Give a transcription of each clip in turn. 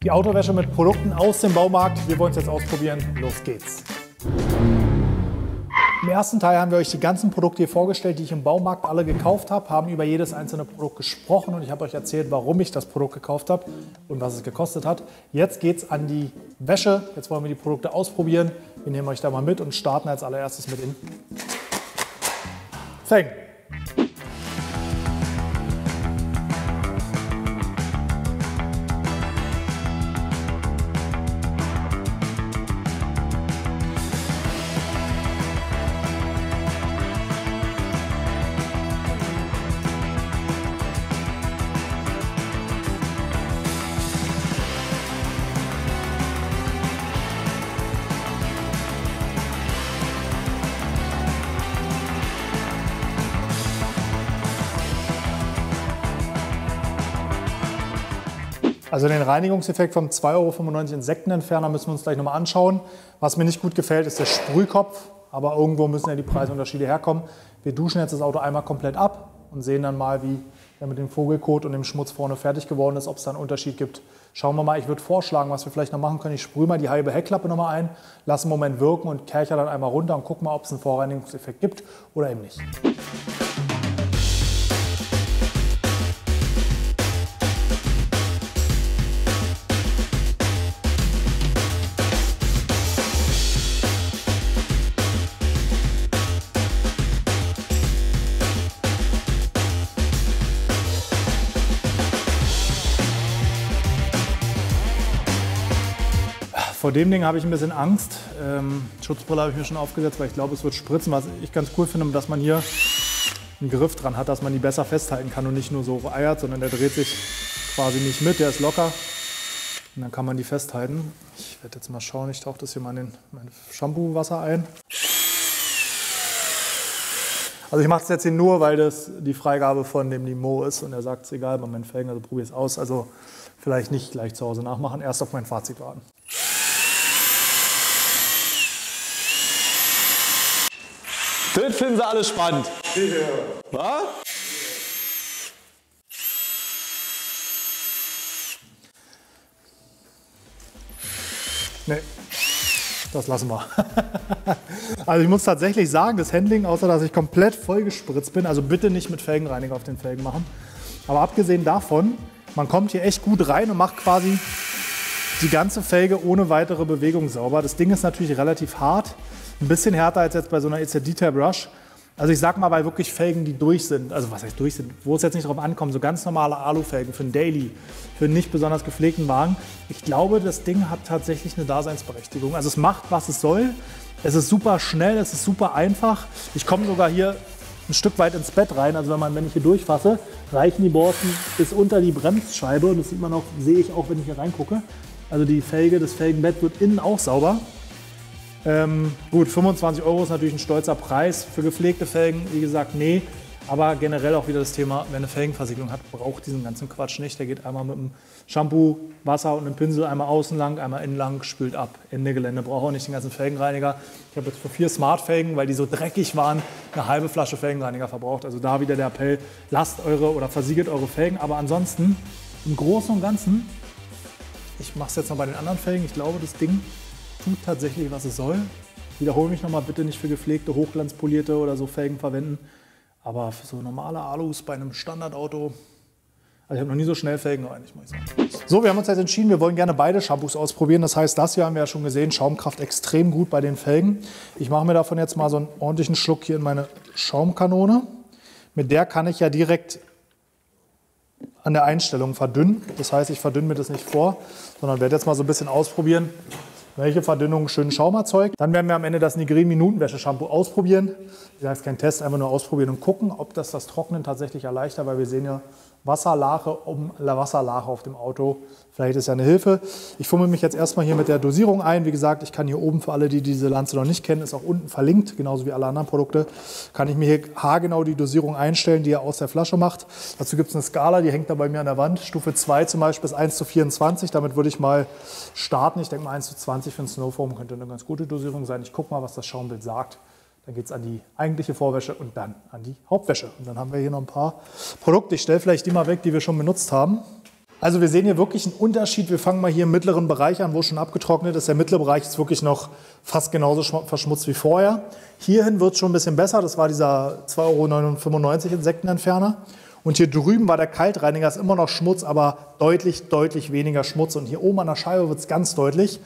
Die Autowäsche mit Produkten aus dem Baumarkt. Wir wollen es jetzt ausprobieren. Los geht's. Im ersten Teil haben wir euch die ganzen Produkte hier vorgestellt, die ich im Baumarkt alle gekauft habe, haben über jedes einzelne Produkt gesprochen und ich habe euch erzählt, warum ich das Produkt gekauft habe und was es gekostet hat. Jetzt geht es an die Wäsche. Jetzt wollen wir die Produkte ausprobieren. Wir nehmen euch da mal mit und starten als allererstes mit den Felgen. Also den Reinigungseffekt vom 2,95 € Insektenentferner müssen wir uns gleich nochmal anschauen. Was mir nicht gut gefällt, ist der Sprühkopf. Aber irgendwo müssen ja die Preisunterschiede herkommen. Wir duschen jetzt das Auto einmal komplett ab und sehen dann mal, wie er mit dem Vogelkot und dem Schmutz vorne fertig geworden ist, ob es da einen Unterschied gibt. Schauen wir mal, ich würde vorschlagen, was wir vielleicht noch machen können. Ich sprühe mal die halbe Heckklappe nochmal ein, lasse einen Moment wirken und kercher dann einmal runter und gucke mal, ob es einen Vorreinigungseffekt gibt oder eben nicht. Vor dem Ding habe ich ein bisschen Angst. Schutzbrille habe ich mir schon aufgesetzt, weil ich glaube, es wird spritzen. Was ich ganz cool finde, dass man hier einen Griff dran hat, dass man die besser festhalten kann und nicht nur so eiert, sondern der dreht sich quasi nicht mit, der ist locker. Und dann kann man die festhalten. Ich werde jetzt mal schauen, ich tauche das hier mal in mein Shampoo-Wasser ein. Also ich mache es jetzt hier nur, weil das die Freigabe von dem Limo ist und er sagt, es ist egal bei meinen Felgen, also probiere es aus. Also vielleicht nicht gleich zu Hause nachmachen, erst auf mein Fazit warten. Das finden sie alle spannend. Ja. Was? Nee, das lassen wir. Also ich muss tatsächlich sagen, das Handling, außer dass ich komplett voll gespritzt bin, also bitte nicht mit Felgenreiniger auf den Felgen machen. Aber abgesehen davon, man kommt hier echt gut rein und macht quasi die ganze Felge ohne weitere Bewegung sauber. Das Ding ist natürlich relativ hart. Ein bisschen härter als jetzt bei so einer EZ Detail Brush. Also ich sag mal, bei wirklich Felgen, die durch sind, also was heißt durch sind, wo es jetzt nicht drauf ankommt, so ganz normale Alufelgen für einen Daily, für einen nicht besonders gepflegten Wagen. Ich glaube, das Ding hat tatsächlich eine Daseinsberechtigung. Also es macht, was es soll. Es ist super schnell, es ist super einfach. Ich komme sogar hier ein Stück weit ins Bett rein. Also wenn ich hier durchfasse, reichen die Borsten bis unter die Bremsscheibe. Und das sieht man auch, sehe ich auch, wenn ich hier reingucke. Also die Felge, das Felgenbett wird innen auch sauber. Gut, 25 € ist natürlich ein stolzer Preis für gepflegte Felgen. Wie gesagt, nee. Aber generell auch wieder das Thema, wer eine Felgenversiegelung hat, braucht diesen ganzen Quatsch nicht. Der geht einmal mit einem Shampoo, Wasser und einem Pinsel einmal außen lang, einmal innen lang, spült ab. Ende Gelände. Braucht auch nicht den ganzen Felgenreiniger. Ich habe jetzt für 4 Smart-Felgen, weil die so dreckig waren, eine halbe Flasche Felgenreiniger verbraucht. Also da wieder der Appell, lasst eure oder versiegelt eure Felgen. Aber ansonsten, im Großen und Ganzen, ich mache es jetzt noch bei den anderen Felgen, ich glaube, das Ding tut tatsächlich, was es soll. Wiederhole mich nochmal, bitte nicht für gepflegte, hochglanzpolierte oder so Felgen verwenden. Aber für so normale Alus bei einem Standardauto, also ich habe noch nie so schnell Felgen gereinigt, muss ich sagen. So, wir haben uns jetzt entschieden, wir wollen gerne beide Shampoos ausprobieren. Das heißt, das hier haben wir ja schon gesehen, Schaumkraft extrem gut bei den Felgen. Ich mache mir davon jetzt mal so einen ordentlichen Schluck hier in meine Schaumkanone. Mit der kann ich ja direkt an der Einstellung verdünnen. Das heißt, ich verdünne mir das nicht vor, sondern werde jetzt mal so ein bisschen ausprobieren, welche Verdünnung schönen Schaum erzeugt. Dann werden wir am Ende das Nigrin Minutenwäsche-Shampoo ausprobieren. Ich sage, es ist kein Test, einfach nur ausprobieren und gucken, ob das Trocknen tatsächlich erleichtert, weil wir sehen ja Wasserlache auf dem Auto. Vielleicht ist ja eine Hilfe. Ich fummel mich jetzt erstmal hier mit der Dosierung ein. Wie gesagt, ich kann hier oben für alle, die diese Lanze noch nicht kennen, ist auch unten verlinkt, genauso wie alle anderen Produkte, kann ich mir hier haargenau die Dosierung einstellen, die er aus der Flasche macht. Dazu gibt es eine Skala, die hängt da bei mir an der Wand. Stufe 2 zum Beispiel ist 1:24. Damit würde ich mal starten. Ich denke mal 1:20 für einen Snowfoam könnte eine ganz gute Dosierung sein. Ich gucke mal, was das Schaumbild sagt. Dann geht es an die eigentliche Vorwäsche und dann an die Hauptwäsche. Und dann haben wir hier noch ein paar Produkte. Ich stelle vielleicht die mal weg, die wir schon benutzt haben. Also wir sehen hier wirklich einen Unterschied. Wir fangen mal hier im mittleren Bereich an, wo schon abgetrocknet ist. Der mittlere Bereich ist wirklich noch fast genauso verschmutzt wie vorher. Hierhin wird es schon ein bisschen besser. Das war dieser 2,95 € Insektenentferner. Und hier drüben war der Kaltreiniger, ist immer noch Schmutz, aber deutlich, deutlich weniger Schmutz. Und hier oben an der Scheibe wird es ganz deutlich.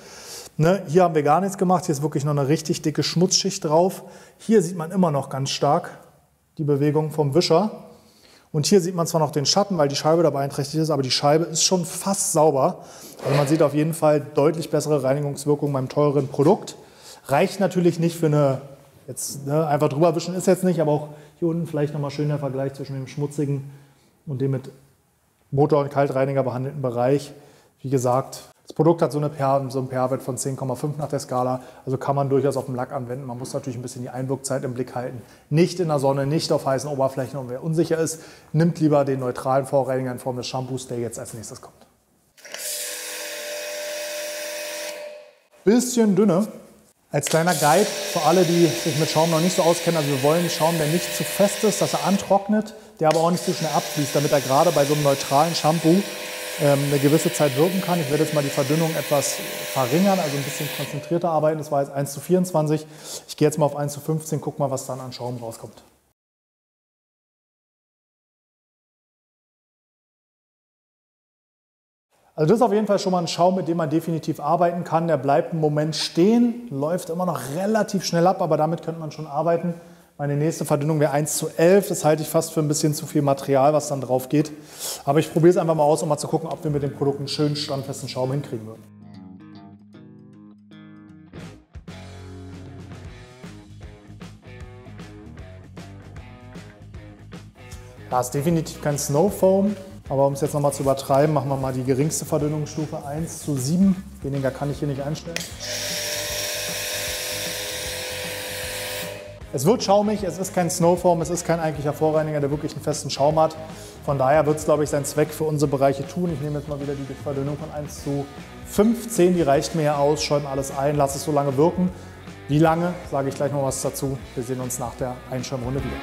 Ne, hier haben wir gar nichts gemacht. Hier ist wirklich noch eine richtig dicke Schmutzschicht drauf. Hier sieht man immer noch ganz stark die Bewegung vom Wischer. Und hier sieht man zwar noch den Schatten, weil die Scheibe da beeinträchtigt ist, aber die Scheibe ist schon fast sauber. Also man sieht auf jeden Fall deutlich bessere Reinigungswirkung beim teuren Produkt. Reicht natürlich nicht für eine, jetzt einfach drüber wischen ist jetzt nicht, aber auch hier unten vielleicht nochmal schön der Vergleich zwischen dem schmutzigen und dem mit Motor- und Kaltreiniger behandelten Bereich. Wie gesagt, das Produkt hat so einen pH-Wert von 10,5 nach der Skala, also kann man durchaus auf dem Lack anwenden. Man muss natürlich ein bisschen die Einwirkzeit im Blick halten. Nicht in der Sonne, nicht auf heißen Oberflächen. Und wer unsicher ist, nimmt lieber den neutralen Vorreiniger in Form des Shampoos, der jetzt als nächstes kommt. Bisschen dünne. Als kleiner Guide für alle, die sich mit Schaum noch nicht so auskennen, also wir wollen einen Schaum, der nicht zu fest ist, dass er antrocknet, der aber auch nicht zu schnell abfließt, damit er gerade bei so einem neutralen Shampoo eine gewisse Zeit wirken kann. Ich werde jetzt mal die Verdünnung etwas verringern, also ein bisschen konzentrierter arbeiten. Das war jetzt 1:24. Ich gehe jetzt mal auf 1:15, guck mal, was dann an Schaum rauskommt. Also das ist auf jeden Fall schon mal ein Schaum, mit dem man definitiv arbeiten kann. Der bleibt einen Moment stehen, läuft immer noch relativ schnell ab, aber damit könnte man schon arbeiten. Meine nächste Verdünnung wäre 1:11. Das halte ich fast für ein bisschen zu viel Material, was dann drauf geht. Aber ich probiere es einfach mal aus, um mal zu gucken, ob wir mit dem Produkt einen schönen, standfesten Schaum hinkriegen würden. Da ist definitiv kein Snow Foam. Aber um es jetzt nochmal zu übertreiben, machen wir mal die geringste Verdünnungsstufe 1:7. Weniger kann ich hier nicht einstellen. Es wird schaumig, es ist kein Snowfoam, es ist kein eigentlicher Vorreiniger, der wirklich einen festen Schaum hat. Von daher wird es, glaube ich, seinen Zweck für unsere Bereiche tun. Ich nehme jetzt mal wieder die Verdünnung von 1:15, die reicht mir hier aus, schäume alles ein, lasse es so lange wirken. Wie lange, sage ich gleich noch was dazu. Wir sehen uns nach der Einschäumrunde wieder.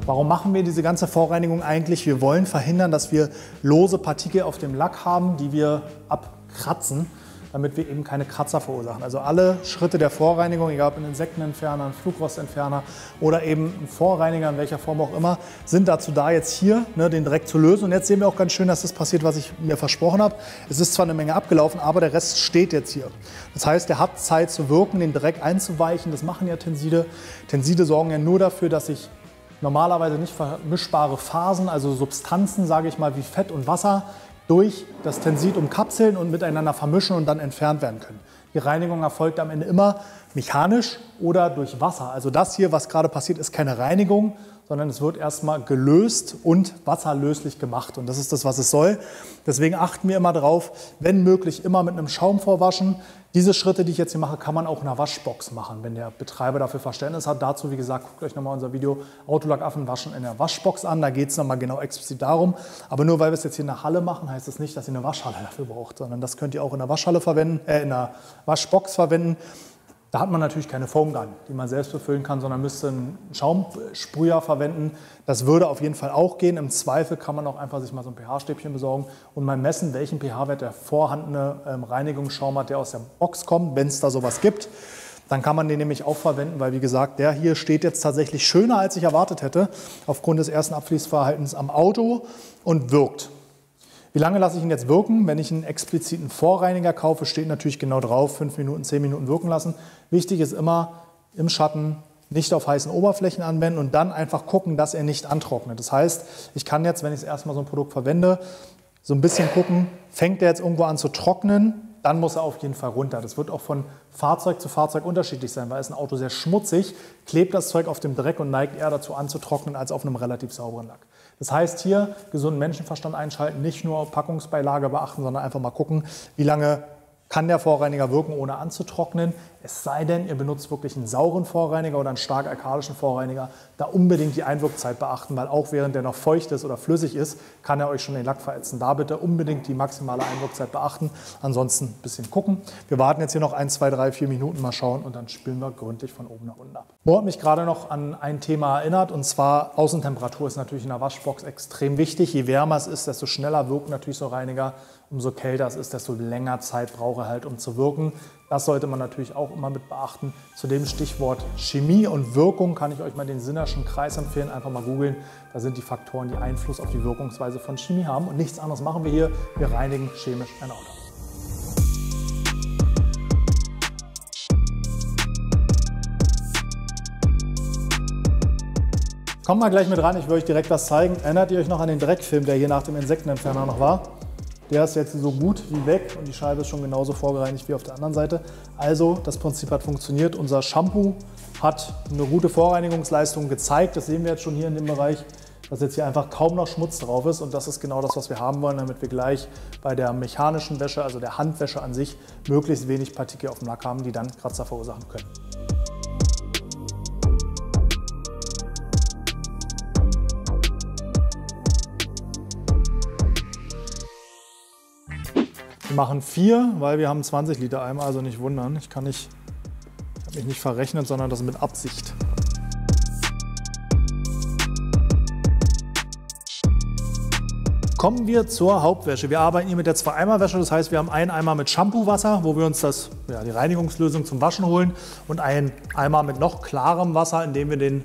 Warum machen wir diese ganze Vorreinigung eigentlich? Wir wollen verhindern, dass wir lose Partikel auf dem Lack haben, die wir abkratzen, damit wir eben keine Kratzer verursachen. Also alle Schritte der Vorreinigung, egal ob ein Insektenentferner, ein Flugrostentferner oder eben ein Vorreiniger, in welcher Form auch immer, sind dazu da, jetzt hier den Dreck zu lösen. Und jetzt sehen wir auch ganz schön, dass das passiert, was ich mir versprochen habe. Es ist zwar eine Menge abgelaufen, aber der Rest steht jetzt hier. Das heißt, der hat Zeit zu wirken, den Dreck einzuweichen. Das machen ja Tenside. Tenside sorgen ja nur dafür, dass sich normalerweise nicht vermischbare Phasen, also Substanzen, sage ich mal, wie Fett und Wasser, durch das Tensid umkapseln und miteinander vermischen und dann entfernt werden können. Die Reinigung erfolgt am Ende immer mechanisch oder durch Wasser. Also das hier, was gerade passiert, ist keine Reinigung, sondern es wird erstmal gelöst und wasserlöslich gemacht. Und das ist das, was es soll. Deswegen achten wir immer drauf, wenn möglich, immer mit einem Schaum vorwaschen. Diese Schritte, die ich jetzt hier mache, kann man auch in einer Waschbox machen, wenn der Betreiber dafür Verständnis hat. Dazu, wie gesagt, guckt euch nochmal unser Video Autolackaffen waschen in der Waschbox an. Da geht es nochmal genau explizit darum. Aber nur weil wir es jetzt hier in der Halle machen, heißt das nicht, dass ihr eine Waschhalle dafür braucht, sondern das könnt ihr auch in der Waschhalle verwenden, in der Waschbox verwenden. Da hat man natürlich keine Foam Gun, die man selbst befüllen kann, sondern müsste einen Schaumsprüher verwenden. Das würde auf jeden Fall auch gehen. Im Zweifel kann man auch einfach sich mal so ein pH-Stäbchen besorgen und mal messen, welchen pH-Wert der vorhandene Reinigungsschaum hat, der aus der Box kommt, wenn es da sowas gibt. Dann kann man den nämlich auch verwenden, weil wie gesagt, der hier steht jetzt tatsächlich schöner, als ich erwartet hätte, aufgrund des ersten Abfließverhaltens am Auto und wirkt. Wie lange lasse ich ihn jetzt wirken? Wenn ich einen expliziten Vorreiniger kaufe, steht natürlich genau drauf, 5 Minuten, 10 Minuten wirken lassen. Wichtig ist immer im Schatten, nicht auf heißen Oberflächen anwenden und dann einfach gucken, dass er nicht antrocknet. Das heißt, ich kann jetzt, wenn ich erstmal so ein Produkt verwende, so ein bisschen gucken, fängt er jetzt irgendwo an zu trocknen, dann muss er auf jeden Fall runter. Das wird auch von Fahrzeug zu Fahrzeug unterschiedlich sein, weil ist ein Auto sehr schmutzig, klebt das Zeug auf dem Dreck und neigt eher dazu anzutrocknen als auf einem relativ sauberen Lack. Das heißt hier, gesunden Menschenverstand einschalten, nicht nur Packungsbeilage beachten, sondern einfach mal gucken, wie lange kann der Vorreiniger wirken, ohne anzutrocknen. Es sei denn, ihr benutzt wirklich einen sauren Vorreiniger oder einen stark alkalischen Vorreiniger. Da unbedingt die Einwirkzeit beachten, weil auch während der noch feucht ist oder flüssig ist, kann er euch schon den Lack verätzen. Da bitte unbedingt die maximale Einwirkzeit beachten. Ansonsten ein bisschen gucken. Wir warten jetzt hier noch 1, 2, 3, 4 Minuten, mal schauen und dann spülen wir gründlich von oben nach unten ab. Mo hat mich gerade noch an ein Thema erinnert, und zwar Außentemperatur ist natürlich in der Waschbox extrem wichtig. Je wärmer es ist, desto schneller wirkt natürlich so ein Reiniger. Umso kälter es ist, desto länger Zeit braucht er halt, um zu wirken. Das sollte man natürlich auch immer mit beachten. Zu dem Stichwort Chemie und Wirkung kann ich euch mal den Sinnerschen Kreis empfehlen. Einfach mal googeln. Da sind die Faktoren, die Einfluss auf die Wirkungsweise von Chemie haben. Und nichts anderes machen wir hier. Wir reinigen chemisch ein Auto. Kommt mal gleich mit ran, ich will euch direkt was zeigen. Erinnert ihr euch noch an den Dreckfilm, der hier nach dem Insektenentferner noch war? Der ist jetzt so gut wie weg und die Scheibe ist schon genauso vorgereinigt wie auf der anderen Seite. Also das Prinzip hat funktioniert. Unser Shampoo hat eine gute Vorreinigungsleistung gezeigt. Das sehen wir jetzt schon hier in dem Bereich, dass jetzt hier einfach kaum noch Schmutz drauf ist. Und das ist genau das, was wir haben wollen, damit wir gleich bei der mechanischen Wäsche, also der Handwäsche an sich, möglichst wenig Partikel auf dem Lack haben, die dann Kratzer verursachen können. Wir machen 4, weil wir haben 20 Liter Eimer, also nicht wundern. Ich habe mich nicht verrechnet, sondern das mit Absicht. Kommen wir zur Hauptwäsche. Wir arbeiten hier mit der 2-Eimer-Wäsche, das heißt, wir haben einen Eimer mit Shampoo-Wasser, wo wir uns die Reinigungslösung zum Waschen holen, und einen Eimer mit noch klarem Wasser, in dem wir den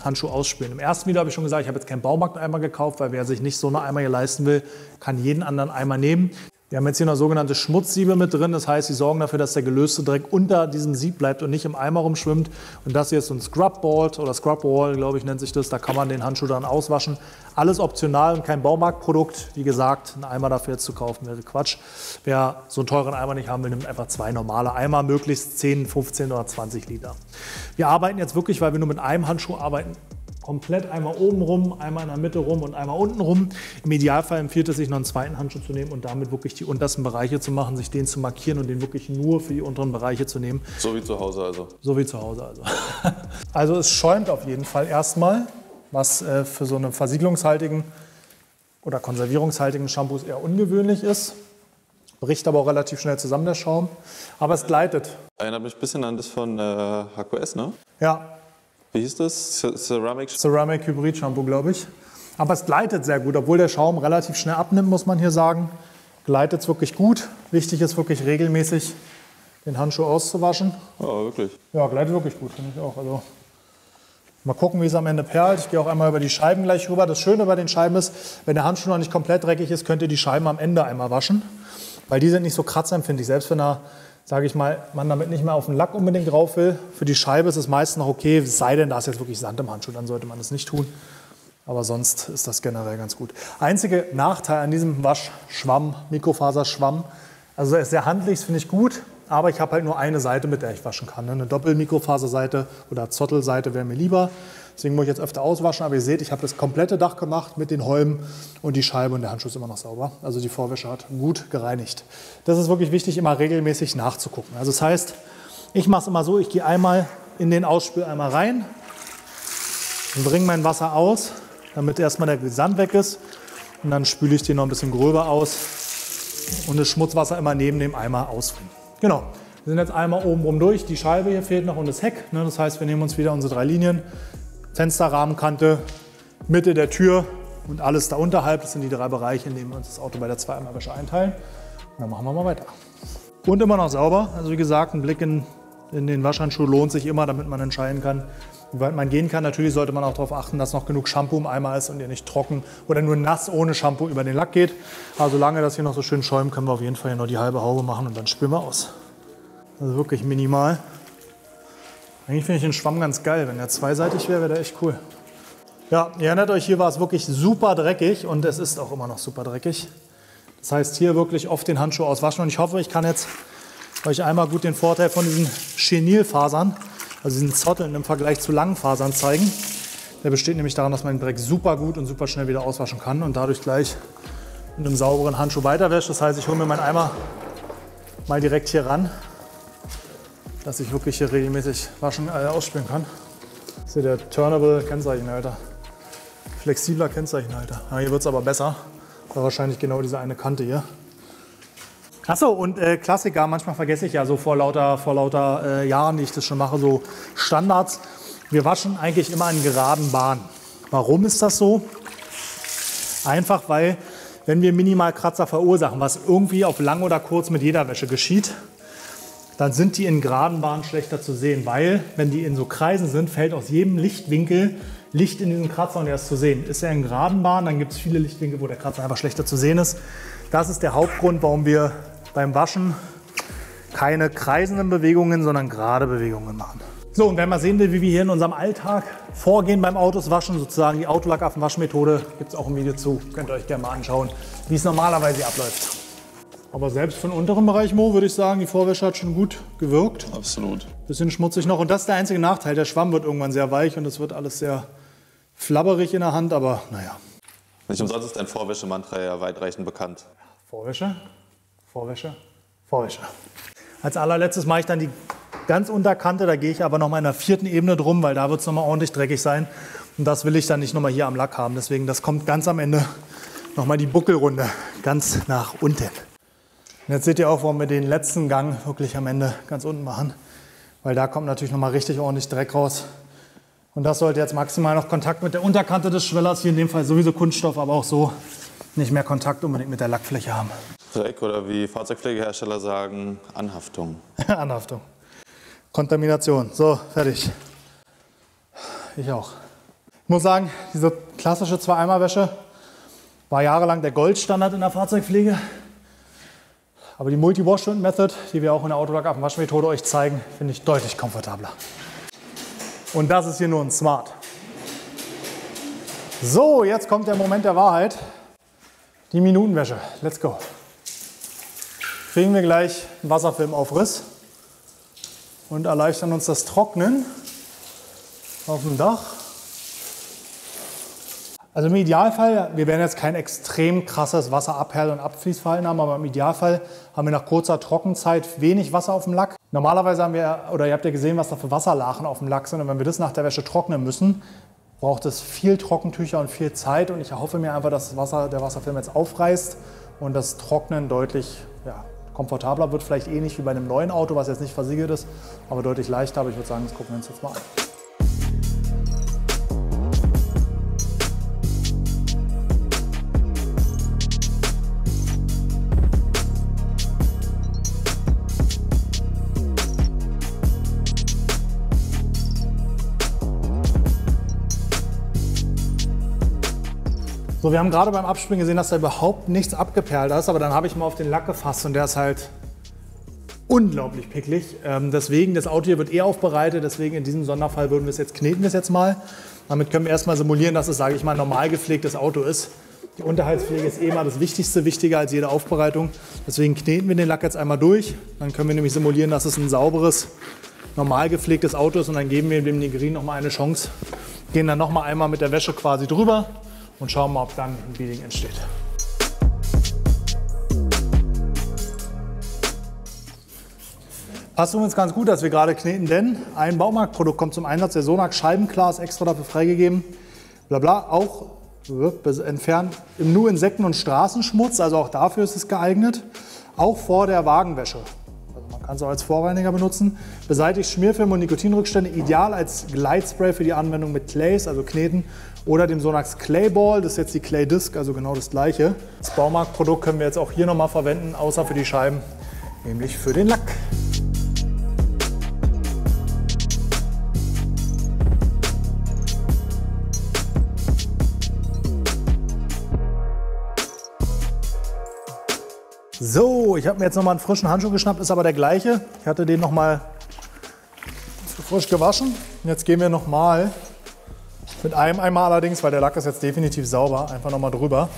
Handschuh ausspülen. Im ersten Video habe ich schon gesagt, ich habe jetzt keinen Baumarkteimer gekauft, weil wer sich nicht so eine Eimer hier leisten will, kann jeden anderen Eimer nehmen. Wir haben jetzt hier noch sogenannte Schmutzsiebe mit drin, das heißt, sie sorgen dafür, dass der gelöste Dreck unter diesem Sieb bleibt und nicht im Eimer rumschwimmt. Und das hier ist so ein Scrub-Board oder Scrub-Wall, glaube ich, nennt sich das. Da kann man den Handschuh dann auswaschen. Alles optional und kein Baumarktprodukt. Wie gesagt, einen Eimer dafür jetzt zu kaufen wäre Quatsch. Wer so einen teuren Eimer nicht haben will, nimmt einfach 2 normale Eimer, möglichst 10, 15 oder 20 Liter. Wir arbeiten jetzt wirklich, weil wir nur mit einem Handschuh arbeiten, komplett einmal oben rum, einmal in der Mitte rum und einmal unten rum. Im Idealfall empfiehlt es sich, noch einen zweiten Handschuh zu nehmen und damit wirklich die untersten Bereiche zu machen, sich den zu markieren und den wirklich nur für die unteren Bereiche zu nehmen. So wie zu Hause also? So wie zu Hause also. Also es schäumt auf jeden Fall erstmal, was für so einen versiegelungshaltigen oder konservierungshaltigen Shampoos eher ungewöhnlich ist. Bricht aber auch relativ schnell zusammen, der Schaum. Aber es gleitet. Erinnert mich ein bisschen an das von HQS, ne? Ja. Wie hieß das? Ceramic Hybrid Shampoo, glaube ich. Aber es gleitet sehr gut, obwohl der Schaum relativ schnell abnimmt, muss man hier sagen. Gleitet es wirklich gut. Wichtig ist wirklich regelmäßig den Handschuh auszuwaschen. Oh, wirklich? Ja, gleitet wirklich gut, finde ich auch. Also, mal gucken, wie es am Ende perlt. Ich gehe auch einmal über die Scheiben gleich rüber. Das Schöne bei den Scheiben ist, wenn der Handschuh noch nicht komplett dreckig ist, könnt ihr die Scheiben am Ende einmal waschen. Weil die sind nicht so kratzempfindlich. Selbst wenn sage ich mal, man damit nicht mehr auf den Lack unbedingt drauf will. Für die Scheibe ist es meist noch okay, es sei denn, da ist jetzt wirklich Sand im Handschuh, dann sollte man das nicht tun. Aber sonst ist das generell ganz gut. Einziger Nachteil an diesem Waschschwamm, Mikrofaserschwamm, also er ist sehr handlich, finde ich gut, aber ich habe halt nur eine Seite, mit der ich waschen kann. Eine Doppel-Mikrofaserseite oder Zottelseite wäre mir lieber. Deswegen muss ich jetzt öfter auswaschen, aber ihr seht, ich habe das komplette Dach gemacht mit den Holmen und die Scheibe, und der Handschuh ist immer noch sauber. Also die Vorwäsche hat gut gereinigt. Das ist wirklich wichtig, immer regelmäßig nachzugucken. Also das heißt, ich mache es immer so, ich gehe einmal in den Ausspüleimer rein und bringe mein Wasser aus, damit erstmal der Sand weg ist, und dann spüle ich den noch ein bisschen gröber aus und das Schmutzwasser immer neben dem Eimer ausbringen. Genau, wir sind jetzt einmal oben rum durch, die Scheibe hier fehlt noch und das Heck. Das heißt, wir nehmen uns wieder unsere 3 Linien. Fensterrahmenkante, Mitte der Tür und alles da unterhalb. Das sind die 3 Bereiche, in denen wir uns das Auto bei der 2-Eimer-Wäsche einteilen. Und dann machen wir mal weiter. Und immer noch sauber. Also wie gesagt, ein Blick in den Waschhandschuh lohnt sich immer, damit man entscheiden kann, wie weit man gehen kann. Natürlich sollte man auch darauf achten, dass noch genug Shampoo im Eimer ist und ihr nicht trocken oder nur nass ohne Shampoo über den Lack geht. Aber solange das hier noch so schön schäumt, können wir auf jeden Fall hier noch die halbe Haube machen und dann spülen wir aus. Also wirklich minimal. Eigentlich finde ich den Schwamm ganz geil. Wenn der zweiseitig wäre, wäre der echt cool. Ja, ihr erinnert euch, hier war es wirklich super dreckig und es ist auch immer noch super dreckig. Das heißt, hier wirklich oft den Handschuh auswaschen, und ich hoffe, ich kann jetzt euch einmal gut den Vorteil von diesen Chenilfasern, also diesen Zotteln im Vergleich zu langen Fasern zeigen. Der besteht nämlich daran, dass man den Dreck super gut und super schnell wieder auswaschen kann und dadurch gleich mit einem sauberen Handschuh weiterwäscht. Das heißt, ich hole mir meinen Eimer mal direkt hier ran, dass ich wirklich hier regelmäßig waschen, ausspülen kann. Das ist hier der Turnable Kennzeichenhalter. Flexibler Kennzeichenhalter. Ja, hier wird es aber besser. Das war wahrscheinlich genau diese eine Kante hier. Achso, und Klassiker, manchmal vergesse ich ja so vor lauter Jahren, die ich das schon mache, so Standards. Wir waschen eigentlich immer in geraden Bahnen. Warum ist das so? Einfach, weil wenn wir Minimalkratzer verursachen, was irgendwie auf lang oder kurz mit jeder Wäsche geschieht, dann sind die in geraden Bahnen schlechter zu sehen, weil wenn die in so Kreisen sind, fällt aus jedem Lichtwinkel Licht in diesen Kratzer und er ist zu sehen. Ist er in geraden Bahnen, dann gibt es viele Lichtwinkel, wo der Kratzer einfach schlechter zu sehen ist. Das ist der Hauptgrund, warum wir beim Waschen keine kreisenden Bewegungen, sondern gerade Bewegungen machen. So, und wenn man sehen will, wie wir hier in unserem Alltag vorgehen beim Autos waschen, sozusagen die Autolackaffen-Waschmethode, gibt es auch ein Video zu. Könnt ihr euch gerne mal anschauen, wie es normalerweise abläuft. Aber selbst für den unteren Bereich, Mo, würde ich sagen, die Vorwäsche hat schon gut gewirkt. Absolut. Bisschen schmutzig noch. Und das ist der einzige Nachteil. Der Schwamm wird irgendwann sehr weich und es wird alles sehr flabberig in der Hand, aber naja. Nicht umsonst ist ein Vorwäschemantra ja weitreichend bekannt. Vorwäsche, Vorwäsche, Vorwäsche. Als allerletztes mache ich dann die ganz Unterkante. Da gehe ich aber noch mal in der 4. Ebene drum, weil da wird es noch mal ordentlich dreckig sein. Und das will ich dann nicht noch mal hier am Lack haben. Deswegen, das kommt ganz am Ende noch mal die Buckelrunde ganz nach unten. Und jetzt seht ihr auch, warum wir den letzten Gang wirklich am Ende ganz unten machen. Weil da kommt natürlich noch mal richtig ordentlich Dreck raus. Und das sollte jetzt maximal noch Kontakt mit der Unterkante des Schwellers, hier in dem Fall sowieso Kunststoff, aber auch so nicht mehr Kontakt unbedingt mit der Lackfläche haben. Dreck oder wie Fahrzeugpflegehersteller sagen, Anhaftung. Anhaftung. Kontamination. So, fertig. Ich auch. Ich muss sagen, diese klassische Zwei-Eimer-Wäsche war jahrelang der Goldstandard in der Fahrzeugpflege. Aber die Multi-Wash-Method, die wir auch in der Autolackaffen-Waschmethode euch zeigen, finde ich deutlich komfortabler. Und das ist hier nur ein Smart. So, jetzt kommt der Moment der Wahrheit. Die Minutenwäsche. Let's go. Kriegen wir gleich einen Wasserfilmaufriss und erleichtern uns das Trocknen auf dem Dach. Also im Idealfall, wir werden jetzt kein extrem krasses Wasserabhärte- und Abfließverhalten haben, aber im Idealfall haben wir nach kurzer Trockenzeit wenig Wasser auf dem Lack. Normalerweise haben wir, oder ihr habt ja gesehen, was da für Wasserlachen auf dem Lack sind. Und wenn wir das nach der Wäsche trocknen müssen, braucht es viel Trockentücher und viel Zeit. Und ich erhoffe mir einfach, dass der Wasserfilm jetzt aufreißt und das Trocknen deutlich komfortabler wird. Vielleicht ähnlich wie bei einem neuen Auto, was jetzt nicht versiegelt ist, aber deutlich leichter. Aber ich würde sagen, das gucken wir uns jetzt mal an. So, wir haben gerade beim Abspülen gesehen, dass da überhaupt nichts abgeperlt ist, aber dann habe ich mal auf den Lack gefasst und der ist halt unglaublich picklig. Deswegen, das Auto hier wird aufbereitet, deswegen in diesem Sonderfall würden wir es jetzt, kneten wir es jetzt mal. Damit können wir erstmal simulieren, dass es, sage ich mal, ein normal gepflegtes Auto ist. Die Unterhaltspflege ist immer das Wichtigste, wichtiger als jede Aufbereitung. Deswegen kneten wir den Lack jetzt einmal durch. Dann können wir nämlich simulieren, dass es ein sauberes, normal gepflegtes Auto ist und dann geben wir dem Nigrin noch mal eine Chance. Gehen dann noch mal einmal mit der Wäsche quasi drüber und schauen mal, ob dann ein Beading entsteht. Passt übrigens ganz gut, dass wir gerade kneten, denn ein Baumarktprodukt kommt zum Einsatz. Der Sonax Scheibenglas, extra dafür freigegeben. Blabla, auch entfernt nur Insekten- und Straßenschmutz, also auch dafür ist es geeignet. Auch vor der Wagenwäsche. Also man kann es auch als Vorreiniger benutzen. Beseitigt Schmierfilme und Nikotinrückstände, ideal als Gleitspray für die Anwendung mit Clays, also Kneten, oder dem Sonax Clayball, das ist jetzt die Clay Disc, also genau das gleiche. Das Baumarktprodukt können wir jetzt auch hier nochmal verwenden, außer für die Scheiben, nämlich für den Lack. So, ich habe mir jetzt nochmal einen frischen Handschuh geschnappt, ist aber der gleiche. Ich hatte den nochmal frisch gewaschen. Und jetzt gehen wir nochmal mit einem Eimer allerdings, weil der Lack ist jetzt definitiv sauber, einfach nochmal drüber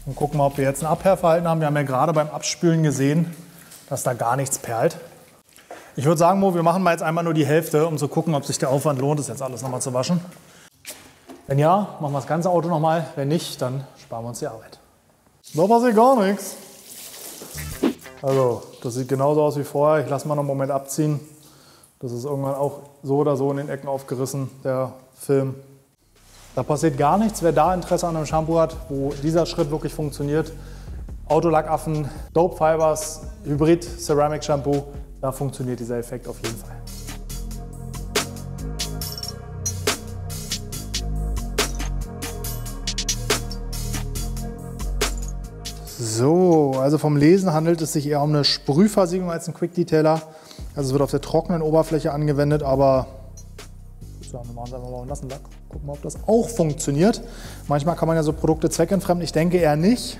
und gucken mal, ob wir jetzt ein Abhärverhalten haben. Wir haben ja gerade beim Abspülen gesehen, dass da gar nichts perlt. Ich würde sagen, Mo, wir machen mal jetzt einmal nur die Hälfte, um zu gucken, ob sich der Aufwand lohnt, das jetzt alles nochmal zu waschen. Wenn ja, machen wir das ganze Auto nochmal. Wenn nicht, dann sparen wir uns die Arbeit. Da passiert gar nichts. Also das sieht genauso aus wie vorher. Ich lasse mal noch einen Moment abziehen. Das ist irgendwann auch so oder so in den Ecken aufgerissen, der Film. Da passiert gar nichts. Wer da Interesse an einem Shampoo hat, wo dieser Schritt wirklich funktioniert, Autolackaffen, Dope Fibers, Hybrid Ceramic Shampoo, da funktioniert dieser Effekt auf jeden Fall. So, also vom Lesen handelt es sich eher um eine Sprühversiegelung als ein Quick Detailer. Also es wird auf der trockenen Oberfläche angewendet, aber wir machen es einfach mal mit nassen Lack. Gucken wir, ob das auch funktioniert. Manchmal kann man ja so Produkte zweckentfremden. Ich denke eher nicht.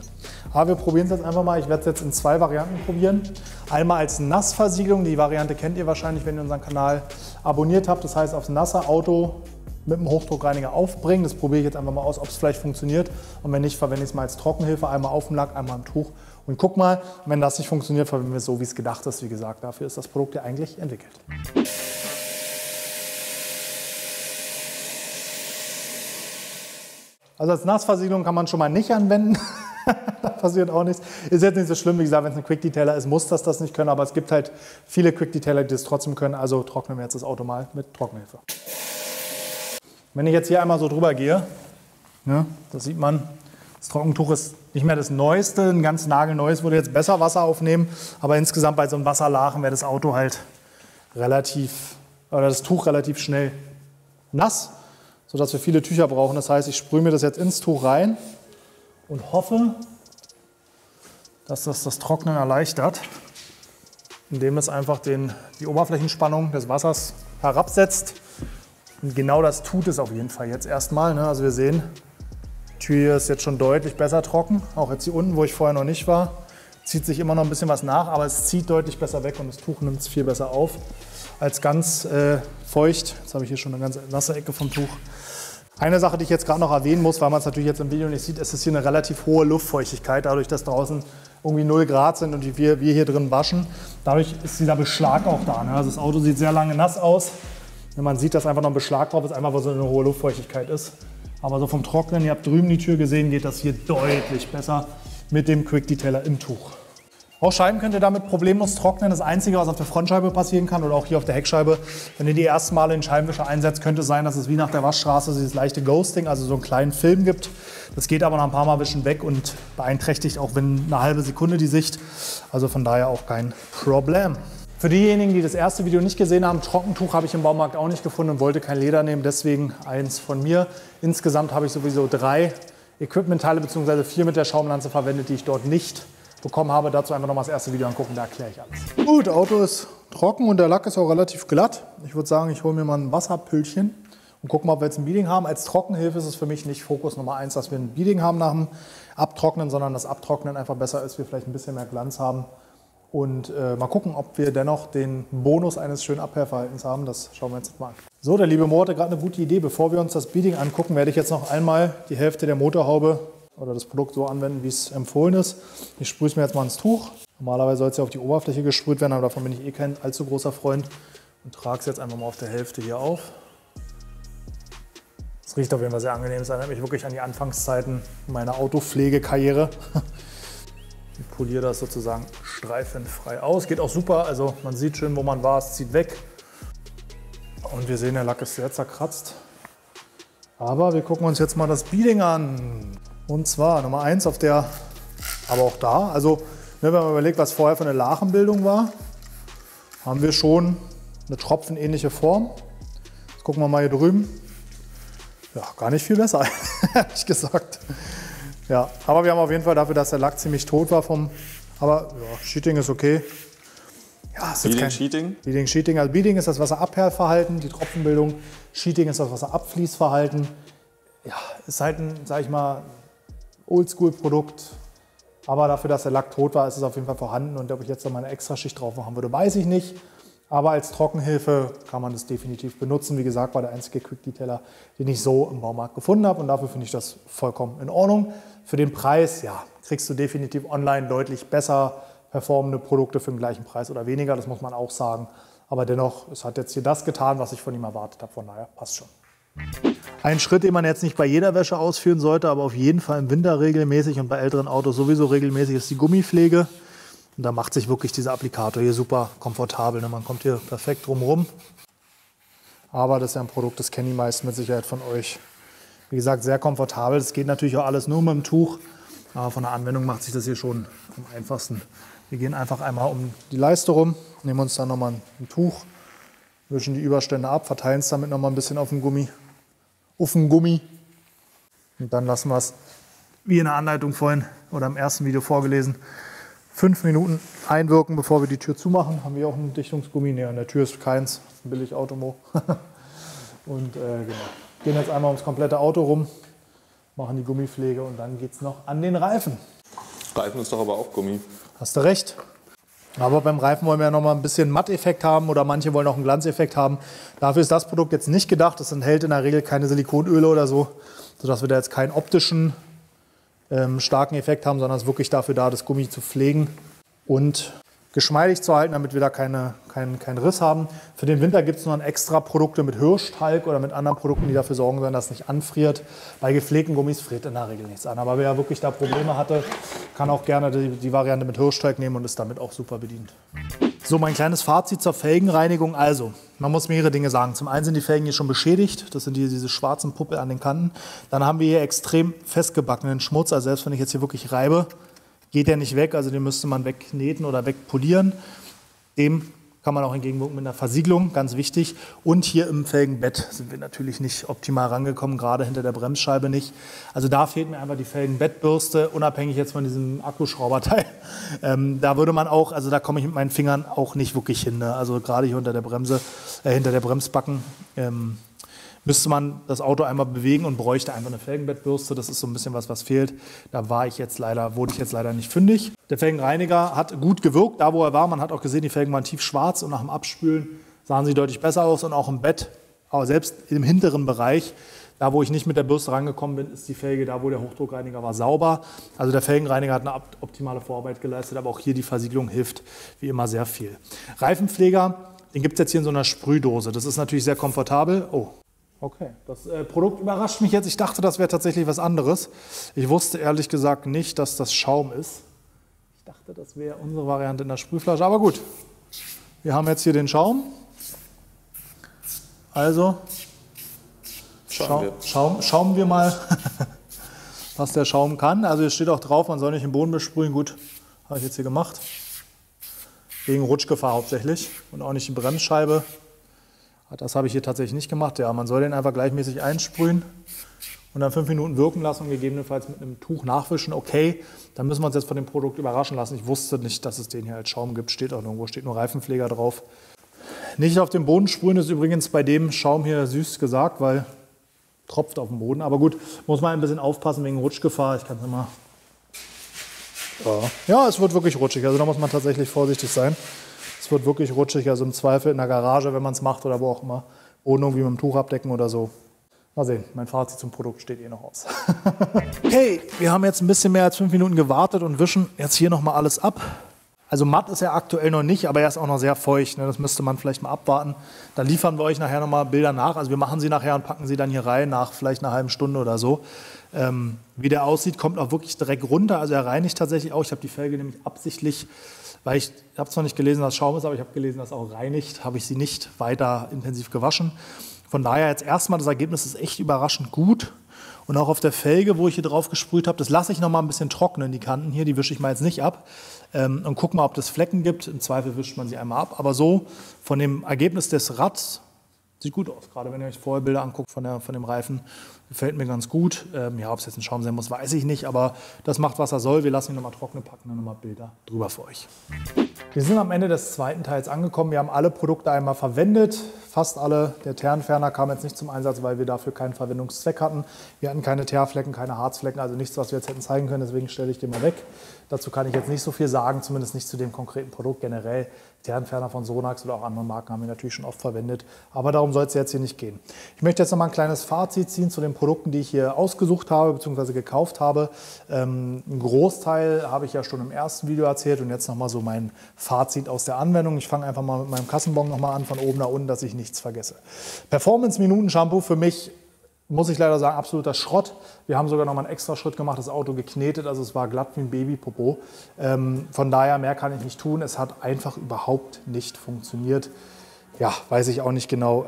Aber wir probieren es jetzt einfach mal. Ich werde es jetzt in 2 Varianten probieren. Einmal als Nassversiegelung. Die Variante kennt ihr wahrscheinlich, wenn ihr unseren Kanal abonniert habt. Das heißt, aufs nasse Auto mit dem Hochdruckreiniger aufbringen. Das probiere ich jetzt einfach mal aus, ob es vielleicht funktioniert. Und wenn nicht, verwende ich es mal als Trockenhilfe. Einmal auf dem Lack, einmal im Tuch. Und guck mal, wenn das nicht funktioniert, verwenden wir es so, wie es gedacht ist. Wie gesagt, dafür ist das Produkt ja eigentlich entwickelt. Also als Nassversiegelung kann man schon mal nicht anwenden. Da passiert auch nichts. Ist jetzt nicht so schlimm, wie gesagt, wenn es ein Quick Detailer ist, muss das nicht können. Aber es gibt halt viele Quick Detailer, die das trotzdem können. Also trocknen wir jetzt das Auto mal mit Trockenhilfe. Wenn ich jetzt hier einmal so drüber gehe, ne, das sieht man, das Trockentuch ist nicht mehr das Neueste, ein ganz nagelneues, würde jetzt besser Wasser aufnehmen. Aber insgesamt bei so einem Wasserlachen wäre das Auto halt das Tuch relativ schnell nass, sodass wir viele Tücher brauchen. Das heißt, ich sprühe mir das jetzt ins Tuch rein und hoffe, dass das Trocknen erleichtert, indem es einfach die Oberflächenspannung des Wassers herabsetzt. Und genau das tut es auf jeden Fall jetzt erstmal. Ne? Also wir sehen, die Tür hier ist jetzt schon deutlich besser trocken. Auch jetzt hier unten, wo ich vorher noch nicht war, zieht sich immer noch ein bisschen was nach, aber es zieht deutlich besser weg und das Tuch nimmt es viel besser auf als ganz feucht. Jetzt habe ich hier schon eine ganz nasse Ecke vom Tuch. Eine Sache, die ich jetzt gerade noch erwähnen muss, weil man es natürlich jetzt im Video nicht sieht, ist, hier eine relativ hohe Luftfeuchtigkeit, dadurch, dass draußen irgendwie 0 Grad sind und wir hier drin waschen. Dadurch ist dieser Beschlag auch da. Ne? Also das Auto sieht sehr lange nass aus. Wenn man sieht, dass einfach noch ein Beschlag drauf ist, einfach weil so eine hohe Luftfeuchtigkeit ist. Aber so vom Trocknen, ihr habt drüben die Tür gesehen, geht das hier deutlich besser mit dem Quick Detailer im Tuch. Auch Scheiben könnt ihr damit problemlos trocknen. Das Einzige, was auf der Frontscheibe passieren kann oder auch hier auf der Heckscheibe, wenn ihr die ersten Male den Scheibenwischer einsetzt, könnte es sein, dass es wie nach der Waschstraße dieses leichte Ghosting, also so einen kleinen Film gibt. Das geht aber nach ein paar Mal Wischen weg und beeinträchtigt auch wenn eine halbe Sekunde die Sicht. Also von daher auch kein Problem. Für diejenigen, die das erste Video nicht gesehen haben, Trockentuch habe ich im Baumarkt auch nicht gefunden und wollte kein Leder nehmen, deswegen eins von mir. Insgesamt habe ich sowieso 3 Equipmentteile bzw. 4 mit der Schaumlanze verwendet, die ich dort nicht bekommen habe. Dazu einfach nochmal das erste Video angucken, da erkläre ich alles. Gut, Auto ist trocken und der Lack ist auch relativ glatt. Ich würde sagen, ich hole mir mal ein Wasserpüllchen und gucken mal, ob wir jetzt ein Beading haben. Als Trockenhilfe ist es für mich nicht Fokus Nummer 1, dass wir ein Beading haben nach dem Abtrocknen, sondern das Abtrocknen einfach besser ist, wir vielleicht ein bisschen mehr Glanz haben. Und mal gucken, ob wir dennoch den Bonus eines schönen Abwehrverhaltens haben. Das schauen wir uns jetzt mal an. So, der liebe Mo hatte gerade eine gute Idee. Bevor wir uns das Beading angucken, werde ich jetzt noch einmal die Hälfte der Motorhaube oder das Produkt so anwenden, wie es empfohlen ist. Ich sprühe es mir jetzt mal ins Tuch. Normalerweise soll es ja auf die Oberfläche gesprüht werden, aber davon bin ich eh kein allzu großer Freund. Und trage es jetzt einfach mal auf der Hälfte hier auf. Es riecht auf jeden Fall sehr angenehm. Es erinnert mich wirklich an die Anfangszeiten meiner Autopflegekarriere. Ich poliere das sozusagen streifenfrei aus. Geht auch super, also man sieht schön, wo man war, es zieht weg. Und wir sehen, der Lack ist sehr zerkratzt. Aber wir gucken uns jetzt mal das Beading an. Und zwar Nummer 1 auf der, aber auch da, also wenn man überlegt, was vorher für eine Lachenbildung war, haben wir schon eine tropfenähnliche Form. Jetzt gucken wir mal hier drüben. Ja, gar nicht viel besser, ehrlich gesagt. Ja, aber wir haben auf jeden Fall dafür, dass der Lack ziemlich tot war aber ja, Sheeting ist okay. Ja, ist Beading, Sheeting? Beading, Sheeting. Also Beading ist das Wasserabperrverhalten, die Tropfenbildung. Sheeting ist das Wasserabfließverhalten. Ja, ist halt ein, sag ich mal, Oldschool-Produkt. Aber dafür, dass der Lack tot war, ist es auf jeden Fall vorhanden. Und ob ich jetzt noch mal eine extra Schicht drauf machen würde, weiß ich nicht. Aber als Trockenhilfe kann man das definitiv benutzen. Wie gesagt, war der einzige Quick Detailer, den ich so im Baumarkt gefunden habe. Und dafür finde ich das vollkommen in Ordnung. Für den Preis, ja, kriegst du definitiv online deutlich besser performende Produkte für den gleichen Preis oder weniger. Das muss man auch sagen. Aber dennoch, es hat jetzt hier das getan, was ich von ihm erwartet habe. Von daher passt schon. Ein Schritt, den man jetzt nicht bei jeder Wäsche ausführen sollte, aber auf jeden Fall im Winter regelmäßig und bei älteren Autos sowieso regelmäßig, ist die Gummipflege. Und da macht sich wirklich dieser Applikator hier super komfortabel. Ne? Man kommt hier perfekt drumherum. Aber das ist ja ein Produkt, das kennen die meisten mit Sicherheit von euch. Wie gesagt, sehr komfortabel. Das geht natürlich auch alles nur mit dem Tuch. Aber von der Anwendung macht sich das hier schon am einfachsten. Wir gehen einfach einmal um die Leiste rum, nehmen uns dann nochmal ein Tuch, wischen die Überstände ab, verteilen es damit nochmal ein bisschen auf den Gummi. Und dann lassen wir es, wie in der Anleitung vorhin oder im ersten Video vorgelesen, 5 Minuten einwirken, bevor wir die Tür zumachen. Haben wir auch ein Dichtungsgummi? Ne, an der Tür ist keins. Ein billig Automo. Und genau. Gehen jetzt einmal ums komplette Auto rum, machen die Gummipflege und dann geht es noch an den Reifen. Reifen ist doch aber auch Gummi. Hast du recht. Aber beim Reifen wollen wir ja noch mal ein bisschen Matteffekt haben oder manche wollen auch einen Glanzeffekt haben. Dafür ist das Produkt jetzt nicht gedacht. Es enthält in der Regel keine Silikonöle oder so, sodass wir da jetzt keinen optischen starken Effekt haben, sondern es ist wirklich dafür da, das Gummi zu pflegen und geschmeidig zu halten, damit wir da keinen Riss haben. Für den Winter gibt es noch extra Produkte mit Hirschtalg oder mit anderen Produkten, die dafür sorgen werden, dass es nicht anfriert. Bei gepflegten Gummis friert in der Regel nichts an. Aber wer wirklich da Probleme hatte, kann auch gerne die Variante mit Hirschtalg nehmen und ist damit auch super bedient. So, mein kleines Fazit zur Felgenreinigung. Also, man muss mehrere Dinge sagen. Zum einen sind die Felgen hier schon beschädigt. Das sind diese schwarzen Puppel an den Kanten. Dann haben wir hier extrem festgebackenen Schmutz. Also selbst wenn ich jetzt hier wirklich reibe, geht der nicht weg. Also den müsste man wegkneten oder wegpolieren. Dem kann man auch entgegenwirken mit einer Versiegelung, ganz wichtig. Und hier im Felgenbett sind wir natürlich nicht optimal rangekommen, gerade hinter der Bremsscheibe nicht. Also da fehlt mir einfach die Felgenbettbürste, unabhängig jetzt von diesem Akkuschrauberteil. Da würde man auch, also da komme ich mit meinen Fingern auch nicht wirklich hin. Ne? Also gerade hier unter der Bremse, hinter der Bremsbacken müsste man das Auto einmal bewegen und bräuchte einfach eine Felgenbettbürste. Das ist so ein bisschen was fehlt. Da wurde ich jetzt leider nicht fündig. Der Felgenreiniger hat gut gewirkt, da wo er war. Man hat auch gesehen, die Felgen waren tiefschwarz und nach dem Abspülen sahen sie deutlich besser aus. Und auch im Bett, aber selbst im hinteren Bereich, da wo ich nicht mit der Bürste rangekommen bin, ist die Felge, da wo der Hochdruckreiniger war, sauber. Also der Felgenreiniger hat eine optimale Vorarbeit geleistet, aber auch hier die Versiegelung hilft wie immer sehr viel. Reifenpfleger, den gibt es jetzt hier in so einer Sprühdose. Das ist natürlich sehr komfortabel. Oh. Okay, das Produkt überrascht mich jetzt. Ich dachte, das wäre tatsächlich was anderes. Ich wusste ehrlich gesagt nicht, dass das Schaum ist. Ich dachte, das wäre unsere Variante in der Sprühflasche. Aber gut, wir haben jetzt hier den Schaum. Also schauen wir mal, was der Schaum kann. Also hier steht auch drauf, man soll nicht den Boden besprühen. Gut, habe ich jetzt hier gemacht. Wegen Rutschgefahr hauptsächlich und auch nicht die Bremsscheibe. Das habe ich hier tatsächlich nicht gemacht. Ja, man soll den einfach gleichmäßig einsprühen und dann 5 Minuten wirken lassen und gegebenenfalls mit einem Tuch nachwischen. Okay, dann müssen wir uns jetzt von dem Produkt überraschen lassen. Ich wusste nicht, dass es den hier als Schaum gibt. Steht auch nirgendwo, steht nur Reifenpfleger drauf. Nicht auf den Boden sprühen ist übrigens bei dem Schaum hier süß gesagt, weil tropft auf dem Boden. Aber gut, muss man ein bisschen aufpassen wegen Rutschgefahr. Ich kann es immer. Ja, es wird wirklich rutschig. Also da muss man tatsächlich vorsichtig sein. Es wird wirklich rutschig, also im Zweifel in der Garage, wenn man es macht oder wo auch immer. Boden irgendwie mit dem Tuch abdecken oder so. Mal sehen, mein Fazit zum Produkt steht noch aus. Okay, wir haben jetzt ein bisschen mehr als 5 Minuten gewartet und wischen jetzt hier nochmal alles ab. Also matt ist er aktuell noch nicht, aber er ist auch noch sehr feucht. Ne? Das müsste man vielleicht mal abwarten. Dann liefern wir euch nachher nochmal Bilder nach. Also wir machen sie nachher und packen sie dann hier rein nach vielleicht einer halben Stunde oder so. Wie der aussieht, kommt auch wirklich direkt runter. Also er reinigt tatsächlich auch. Ich habe die Felge nämlich absichtlich, weil ich habe zwar nicht gelesen, dass Schaum ist, aber ich habe gelesen, dass auch reinigt, habe ich sie nicht weiter intensiv gewaschen. Von daher jetzt erstmal, das Ergebnis ist echt überraschend gut. Und auch auf der Felge, wo ich hier drauf gesprüht habe, das lasse ich noch mal ein bisschen trocknen, die Kanten hier, die wische ich mal jetzt nicht ab. Und guck mal, ob es Flecken gibt. Im Zweifel wischt man sie einmal ab. Aber so von dem Ergebnis des Rads sieht gut aus. Gerade wenn ihr euch vorher Bilder anguckt von dem Reifen, gefällt mir ganz gut. Ja, ob es jetzt ein Schaum sein muss, weiß ich nicht. Aber das macht, was er soll. Wir lassen ihn nochmal trocknen, packen dann nochmal Bilder drüber für euch. Wir sind am Ende des zweiten Teils angekommen. Wir haben alle Produkte einmal verwendet. Fast alle. Der Teerenferner kam jetzt nicht zum Einsatz, weil wir dafür keinen Verwendungszweck hatten. Wir hatten keine Teerflecken, keine Harzflecken, also nichts, was wir jetzt hätten zeigen können. Deswegen stelle ich den mal weg. Dazu kann ich jetzt nicht so viel sagen, zumindest nicht zu dem konkreten Produkt. Generell Teerenferner von Sonax oder auch anderen Marken haben wir natürlich schon oft verwendet. Aber darum soll es jetzt hier nicht gehen. Ich möchte jetzt noch mal ein kleines Fazit ziehen zu den Produkten, die ich hier ausgesucht habe bzw. gekauft habe. Einen Großteil habe ich ja schon im ersten Video erzählt und jetzt noch mal so mein Fazit aus der Anwendung. Ich fange einfach mal mit meinem Kassenbon noch mal an, von oben nach unten, dass ich nichts vergesse. Performance-Minuten-Shampoo für mich muss ich leider sagen, absoluter Schrott. Wir haben sogar noch mal einen extra Schritt gemacht, das Auto geknetet, also es war glatt wie ein Babypopo. Von daher, mehr kann ich nicht tun. Es hat einfach überhaupt nicht funktioniert. Ja, weiß ich auch nicht genau.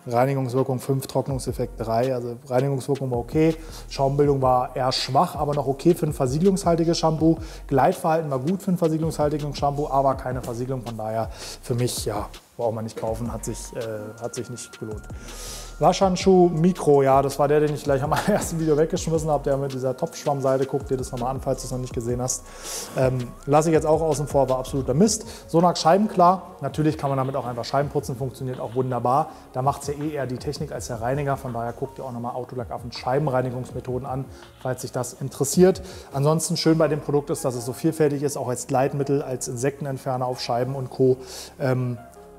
Reinigungswirkung 5, Trocknungseffekt 3. Also Reinigungswirkung war okay, Schaumbildung war eher schwach, aber noch okay für ein versiegelungshaltiges Shampoo. Gleitverhalten war gut für ein versiegelungshaltiges Shampoo, aber keine Versiegelung. Von daher für mich, ja, braucht man nicht kaufen, hat sich nicht gelohnt. Waschhandschuh Mikro, ja, das war der, den ich gleich am ersten Video weggeschmissen habe, der mit dieser Topfschwammseite. Guck dir das nochmal an, falls du es noch nicht gesehen hast. Lasse ich jetzt auch außen vor, war absoluter Mist. Sonax scheibenklar, natürlich kann man damit auch einfach Scheiben putzen, funktioniert auch wunderbar. Da macht es ja eher die Technik als der Reiniger, von daher guckt ihr auch nochmal Autolackaffen Scheibenreinigungsmethoden an, falls sich das interessiert. Ansonsten schön bei dem Produkt ist, dass es so vielfältig ist, auch als Gleitmittel, als Insektenentferner auf Scheiben und Co.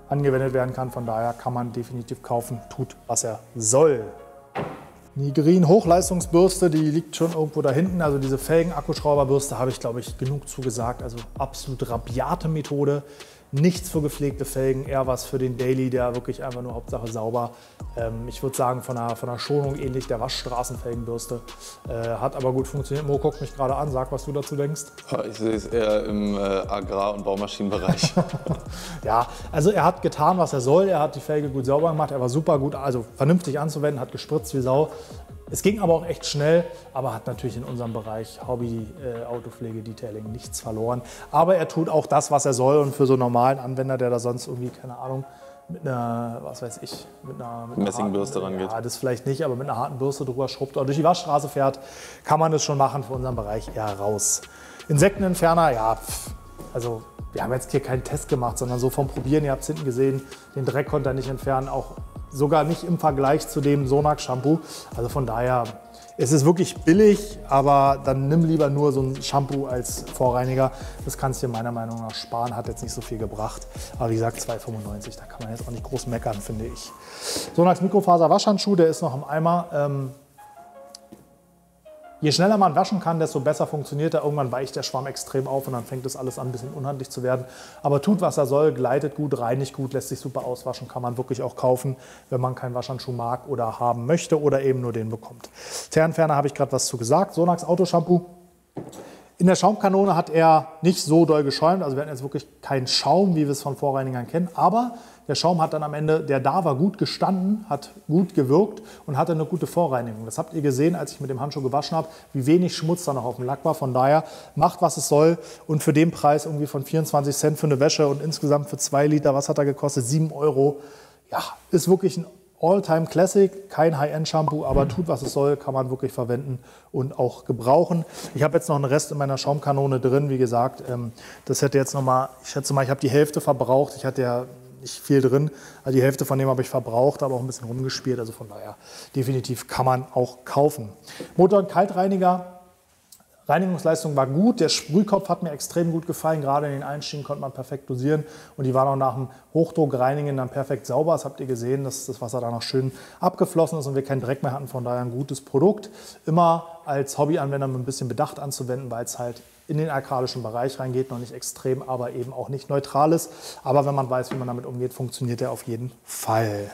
Angewendet werden kann. Von daher kann man definitiv kaufen, tut, was er soll. Nigrin Hochleistungsbürste, die liegt schon irgendwo da hinten. Also diese Felgen-Akkuschrauberbürste habe ich, glaube ich, genug zugesagt. Also absolut rabiate Methode. Nichts für gepflegte Felgen, eher was für den Daily, der wirklich einfach nur Hauptsache sauber. Ich würde sagen, von der Schonung ähnlich der Waschstraßenfelgenbürste. Hat aber gut funktioniert. Mo guckt mich gerade an, sag, was du dazu denkst. Ich sehe es eher im Agrar- und Baumaschinenbereich. Ja, also er hat getan, was er soll. Er hat die Felge gut sauber gemacht. Er war super gut, also vernünftig anzuwenden, hat gespritzt wie Sau. Es ging aber auch echt schnell, aber hat natürlich in unserem Bereich Hobby, Autopflege, Detailing nichts verloren. Aber er tut auch das, was er soll, und für so einen normalen Anwender, der da sonst irgendwie, keine Ahnung, mit einer, was weiß ich, mit einer Messingbürste rangeht. Ja, das vielleicht nicht, aber mit einer harten Bürste drüber schrubbt oder durch die Waschstraße fährt, kann man das schon machen, für unseren Bereich eher raus. Insektenentferner, ja, also wir haben jetzt hier keinen Test gemacht, sondern so vom Probieren, ihr habt es hinten gesehen, den Dreck konnte er nicht entfernen, auch sogar nicht im Vergleich zu dem Sonax Shampoo. Also von daher, es ist wirklich billig, aber dann nimm lieber nur so ein Shampoo als Vorreiniger. Das kannst du dir meiner Meinung nach sparen, hat jetzt nicht so viel gebracht. Aber wie gesagt, 2,95, da kann man jetzt auch nicht groß meckern, finde ich. Sonax Mikrofaser Waschhandschuh, der ist noch im Eimer. Je schneller man waschen kann, desto besser funktioniert er. Irgendwann weicht der Schwamm extrem auf und dann fängt das alles an, ein bisschen unhandlich zu werden. Aber tut, was er soll, gleitet gut, reinigt gut, lässt sich super auswaschen, kann man wirklich auch kaufen, wenn man keinen Waschhandschuh mag oder haben möchte oder eben nur den bekommt. Teerentferner habe ich gerade was zu gesagt. Sonax Autoshampoo. In der Schaumkanone hat er nicht so doll geschäumt, also wir hatten jetzt wirklich keinen Schaum, wie wir es von Vorreinigern kennen, aber der Schaum hat dann am Ende, der da war, gut gestanden, hat gut gewirkt und hatte eine gute Vorreinigung. Das habt ihr gesehen, als ich mit dem Handschuh gewaschen habe, wie wenig Schmutz da noch auf dem Lack war. Von daher, macht, was es soll, und für den Preis irgendwie von 24 Cent für eine Wäsche und insgesamt für 2 Liter, was hat er gekostet? 7 €. Ja, ist wirklich ein All-Time Classic, kein High-End-Shampoo, aber tut, was es soll, kann man wirklich verwenden und auch gebrauchen. Ich habe jetzt noch einen Rest in meiner Schaumkanone drin, wie gesagt. Das hätte jetzt noch mal, ich schätze mal, ich habe die Hälfte verbraucht. Ich hatte ja nicht viel drin, also die Hälfte von dem habe ich verbraucht, aber auch ein bisschen rumgespielt. Also von daher, definitiv kann man auch kaufen. Motor- und Kaltreiniger. Reinigungsleistung war gut, der Sprühkopf hat mir extrem gut gefallen, gerade in den Einstiegen konnte man perfekt dosieren und die waren auch nach dem Hochdruckreinigen dann perfekt sauber. Das habt ihr gesehen, dass das Wasser da noch schön abgeflossen ist und wir keinen Dreck mehr hatten, von daher ein gutes Produkt. Immer als Hobbyanwender mit ein bisschen Bedacht anzuwenden, weil es halt in den alkalischen Bereich reingeht, noch nicht extrem, aber eben auch nicht neutral ist. Aber wenn man weiß, wie man damit umgeht, funktioniert er auf jeden Fall.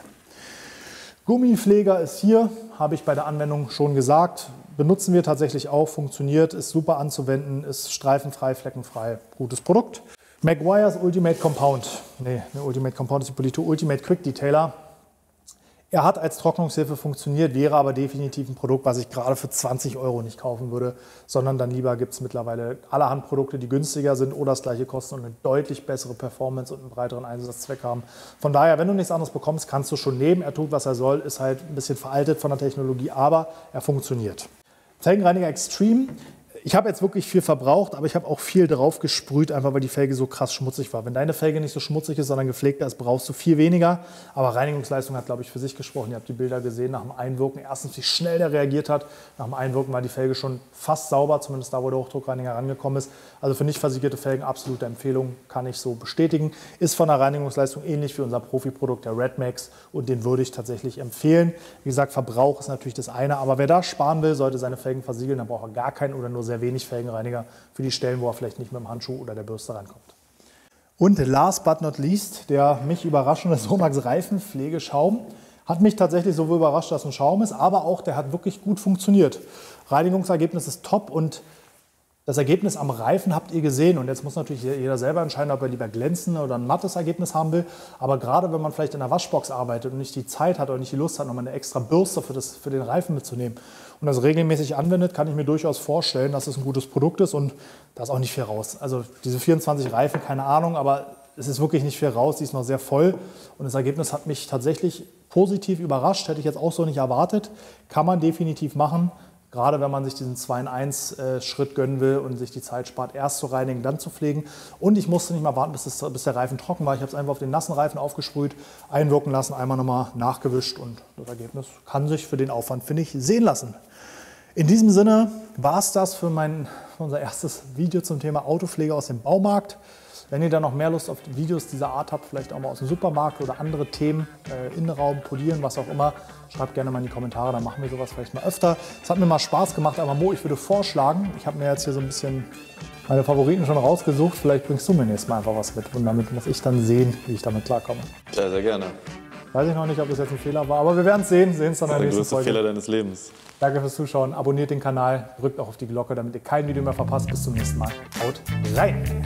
Gummipfleger ist hier, habe ich bei der Anwendung schon gesagt. Benutzen wir tatsächlich auch, funktioniert, ist super anzuwenden, ist streifenfrei, fleckenfrei, gutes Produkt. Meguiar's Ultimate Compound, nee, Ultimate Compound ist die Polito Ultimate Quick Detailer. Er hat als Trocknungshilfe funktioniert, wäre aber definitiv ein Produkt, was ich gerade für 20 € nicht kaufen würde, sondern dann lieber gibt es mittlerweile allerhand Produkte, die günstiger sind oder das gleiche kosten und eine deutlich bessere Performance und einen breiteren Einsatzzweck haben. Von daher, wenn du nichts anderes bekommst, kannst du schon nehmen. Er tut, was er soll, ist halt ein bisschen veraltet von der Technologie, aber er funktioniert. Felgenreiniger Extreme. Ich habe jetzt wirklich viel verbraucht, aber ich habe auch viel drauf gesprüht, einfach weil die Felge so krass schmutzig war. Wenn deine Felge nicht so schmutzig ist, sondern gepflegter ist, brauchst du viel weniger. Aber Reinigungsleistung hat, glaube ich, für sich gesprochen. Ihr habt die Bilder gesehen nach dem Einwirken. Erstens, wie schnell der reagiert hat. Nach dem Einwirken war die Felge schon fast sauber, zumindest da, wo der Hochdruckreiniger rangekommen ist. Also für nicht versiegelte Felgen absolute Empfehlung, kann ich so bestätigen. Ist von der Reinigungsleistung ähnlich wie unser Profi-Produkt, der Red Max. Und den würde ich tatsächlich empfehlen. Wie gesagt, Verbrauch ist natürlich das eine. Aber wer da sparen will, sollte seine Felgen versiegeln. Dann braucht er gar keinen oder nur sehr wenig Felgenreiniger für die Stellen, wo er vielleicht nicht mit dem Handschuh oder der Bürste rankommt. Und last but not least, der mich überraschende Sonax Reifenpflegeschaum. Hat mich tatsächlich sowohl überrascht, dass es ein Schaum ist, aber auch, der hat wirklich gut funktioniert. Reinigungsergebnis ist top und das Ergebnis am Reifen habt ihr gesehen. Und jetzt muss natürlich jeder selber entscheiden, ob er lieber glänzend oder ein mattes Ergebnis haben will. Aber gerade wenn man vielleicht in der Waschbox arbeitet und nicht die Zeit hat oder nicht die Lust hat, nochmal eine extra Bürste für den Reifen mitzunehmen und das regelmäßig anwendet, kann ich mir durchaus vorstellen, dass es ein gutes Produkt ist und da ist auch nicht viel raus. Also diese 24 Reifen, keine Ahnung, aber es ist wirklich nicht viel raus. Die ist noch sehr voll und das Ergebnis hat mich tatsächlich positiv überrascht. Hätte ich jetzt auch so nicht erwartet. Kann man definitiv machen. Gerade wenn man sich diesen 2-in-1-Schritt gönnen will und sich die Zeit spart, erst zu reinigen, dann zu pflegen. Und ich musste nicht mal warten, bis der Reifen trocken war. Ich habe es einfach auf den nassen Reifen aufgesprüht, einwirken lassen, einmal nochmal nachgewischt und das Ergebnis kann sich für den Aufwand, finde ich, sehen lassen. In diesem Sinne war es das für unser erstes Video zum Thema Autopflege aus dem Baumarkt. Wenn ihr da noch mehr Lust auf Videos dieser Art habt, vielleicht auch mal aus dem Supermarkt oder andere Themen, Innenraum, Polieren, was auch immer, schreibt gerne mal in die Kommentare, dann machen wir sowas vielleicht mal öfter. Es hat mir mal Spaß gemacht, aber Mo, ich würde vorschlagen, ich habe mir jetzt hier so ein bisschen meine Favoriten schon rausgesucht, vielleicht bringst du mir nächstes Mal einfach was mit und damit muss ich dann sehen, wie ich damit klarkomme. Sehr, sehr gerne. Weiß ich noch nicht, ob das jetzt ein Fehler war, aber wir werden es sehen. Sehen es dann in der nächsten Folge. Der größte Fehler deines Lebens. Danke fürs Zuschauen, abonniert den Kanal, drückt auch auf die Glocke, damit ihr kein Video mehr verpasst. Bis zum nächsten Mal. Haut rein!